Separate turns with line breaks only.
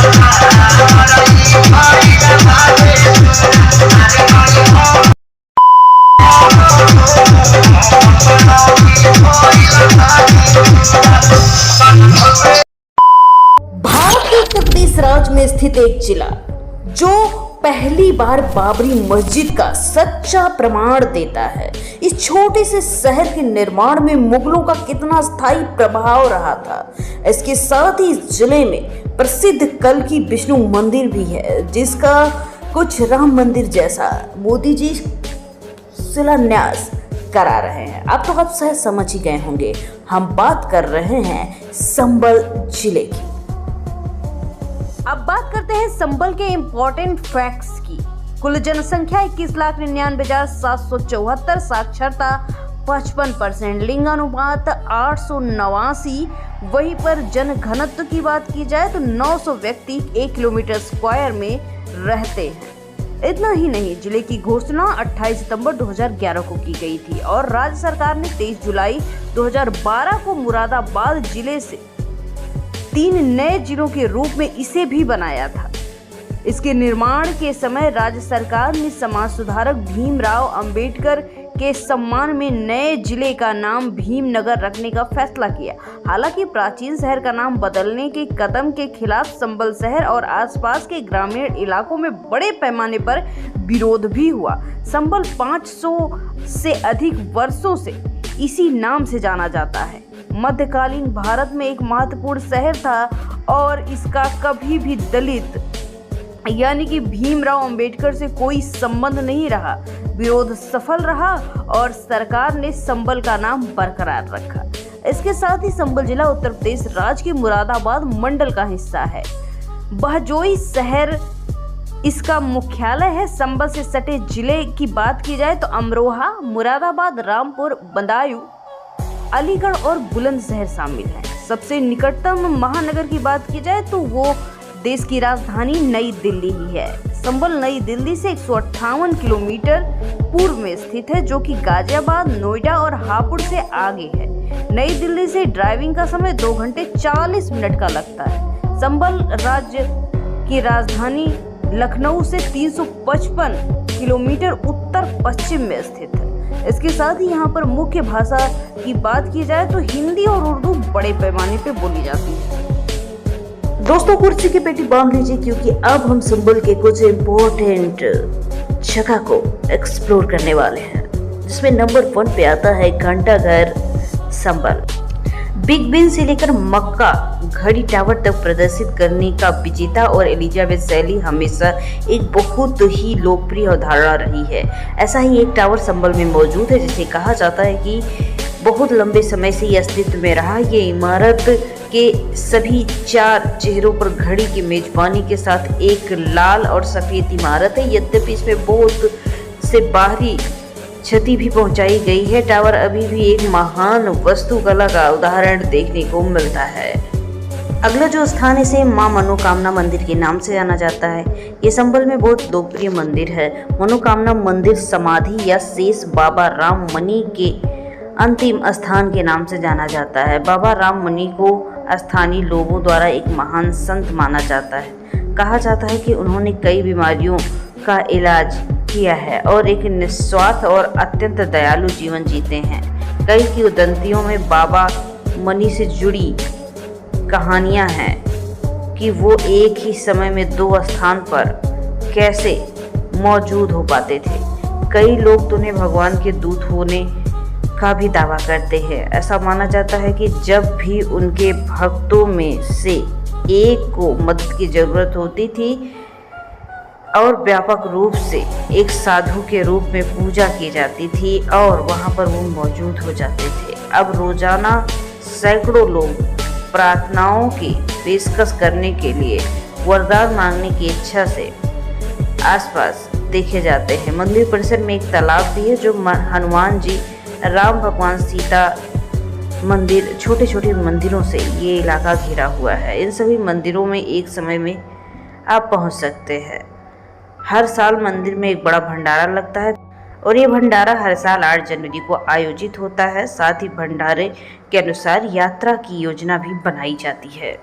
भारत के उत्तर प्रदेश राज्य में स्थित एक जिला जो पहली बार बाबरी मस्जिद का सच्चा प्रमाण देता है। इस छोटे से शहर के निर्माण में मुगलों का कितना स्थायी प्रभाव रहा था। इसके साथ ही इस जिले में प्रसिद्ध कल्कि विष्णु मंदिर भी है, जिसका कुछ राम मंदिर जैसा मोदी जी शिलान्यास करा रहे हैं। अब तो आप शायद समझ ही गए होंगे, हम बात कर रहे हैं संबल जिले की। अब बात करते हैं संबल के इम्पोर्टेंट फैक्ट्स की। कुल जनसंख्या 21,99,774, साक्षरता 55%, लिंगानुपात 889। वहीं पर जन घनत्व की बात की जाए तो 900 व्यक्ति 1 किलोमीटर स्क्वायर में रहते हैं। इतना ही नहीं, जिले की घोषणा 28 सितंबर 2011 को की गई थी और राज्य सरकार ने 23 जुलाई 2012 को मुरादाबाद जिले से 3 नए जिलों के रूप में इसे भी बनाया था। इसके निर्माण के समय राज्य सरकार ने समाज सुधारक भीमराव अंबेडकर के सम्मान में नए जिले का नाम भीमनगर रखने का फैसला किया। हालांकि प्राचीन शहर का नाम बदलने के कदम के खिलाफ संबल शहर और आसपास के ग्रामीण इलाकों में बड़े पैमाने पर विरोध भी हुआ। संबल 500 से अधिक वर्षों से इसी नाम से जाना जाता है। मध्यकालीन भारत में एक महत्वपूर्ण शहर था और इसका कभी भी दलित यानी कि भीमराव अंबेडकर से कोई संबंध नहीं रहा। विरोध सफल रहा और सरकार ने संबल का नाम बरकरार रखा। इसके साथ ही संबल जिला उत्तर प्रदेश राज्य के मुरादाबाद मंडल का हिस्सा है। बहजोई शहर इसका मुख्यालय है। संबल से सटे जिले की बात की जाए तो अमरोहा, मुरादाबाद, रामपुर, बदायूं, अलीगढ़ और बुलंदशहर शामिल हैं। सबसे निकटतम महानगर की बात की जाए तो वो देश की राजधानी नई दिल्ली ही है। संबल नई दिल्ली से 158 किलोमीटर पूर्व में स्थित है, जो कि गाजियाबाद, नोएडा और हापुड़ से आगे है। नई दिल्ली से ड्राइविंग का समय 2 घंटे 40 मिनट का लगता है। संबल राज्य की राजधानी लखनऊ से 355 किलोमीटर उत्तर पश्चिम में स्थित है। इसके साथ ही यहाँ पर मुख्य भाषा की बात की जाए तो हिंदी और उर्दू बड़े पैमाने पे बोली जाती है। दोस्तों, कुर्सी की पेटी बांध लीजिए क्योंकि अब हम संबल के कुछ इम्पोर्टेंट जगह को एक्सप्लोर करने वाले हैं, जिसमें नंबर 1 पे आता है घंटाघर संबल। बिग बेन से लेकर मक्का घड़ी टावर तक प्रदर्शित करने का विजेता और एलिजाबेथ शैली हमेशा एक बहुत ही लोकप्रिय अवधारणा रही है। ऐसा ही एक टावर संबल में मौजूद है, जिसे कहा जाता है कि बहुत लंबे समय से ये अस्तित्व में रहा। ये इमारत के सभी 4 चेहरों पर घड़ी की मेजबानी के साथ एक लाल और सफ़ेद इमारत है। यद्यपि इसमें बहुत से बाहरी क्षति भी पहुंचाई गई है, टावर अभी भी एक महान वास्तुकला का उदाहरण देखने को मिलता है। अगला जो स्थान है इसे मां मनोकामना मंदिर के नाम से जाना जाता है। ये संबल में बहुत लोकप्रिय मंदिर है। मनोकामना मंदिर समाधि या शेष बाबा राम मणि के अंतिम स्थान के नाम से जाना जाता है। बाबा राम मणि को स्थानीय लोगों द्वारा एक महान संत माना जाता है। कहा जाता है कि उन्होंने कई बीमारियों का इलाज किया है और एक निस्वार्थ और अत्यंत दयालु जीवन जीते हैं। कई किंवदंतियों में बाबा मणि से जुड़ी कहानियां हैं कि वो एक ही समय में 2 स्थान पर कैसे मौजूद हो पाते थे। कई लोग तो उन्हें भगवान के दूत होने का भी दावा करते हैं। ऐसा माना जाता है कि जब भी उनके भक्तों में से एक को मदद की जरूरत होती थी और व्यापक रूप से एक साधु के रूप में पूजा की जाती थी और वहां पर वो मौजूद हो जाते थे। अब रोजाना सैकड़ों लोग प्रार्थनाओं की पेशकश करने के लिए वरदान मांगने की इच्छा से आसपास देखे जाते हैं। मंदिर परिसर में एक तालाब भी है, जो हनुमान जी, राम भगवान, सीता मंदिर, छोटे छोटे मंदिरों से ये इलाका घिरा हुआ है। इन सभी मंदिरों में एक समय में आप पहुंच सकते हैं। हर साल मंदिर में एक बड़ा भंडारा लगता है और ये भंडारा हर साल 8 जनवरी को आयोजित होता है। साथ ही भंडारे के अनुसार यात्रा की योजना भी बनाई जाती है।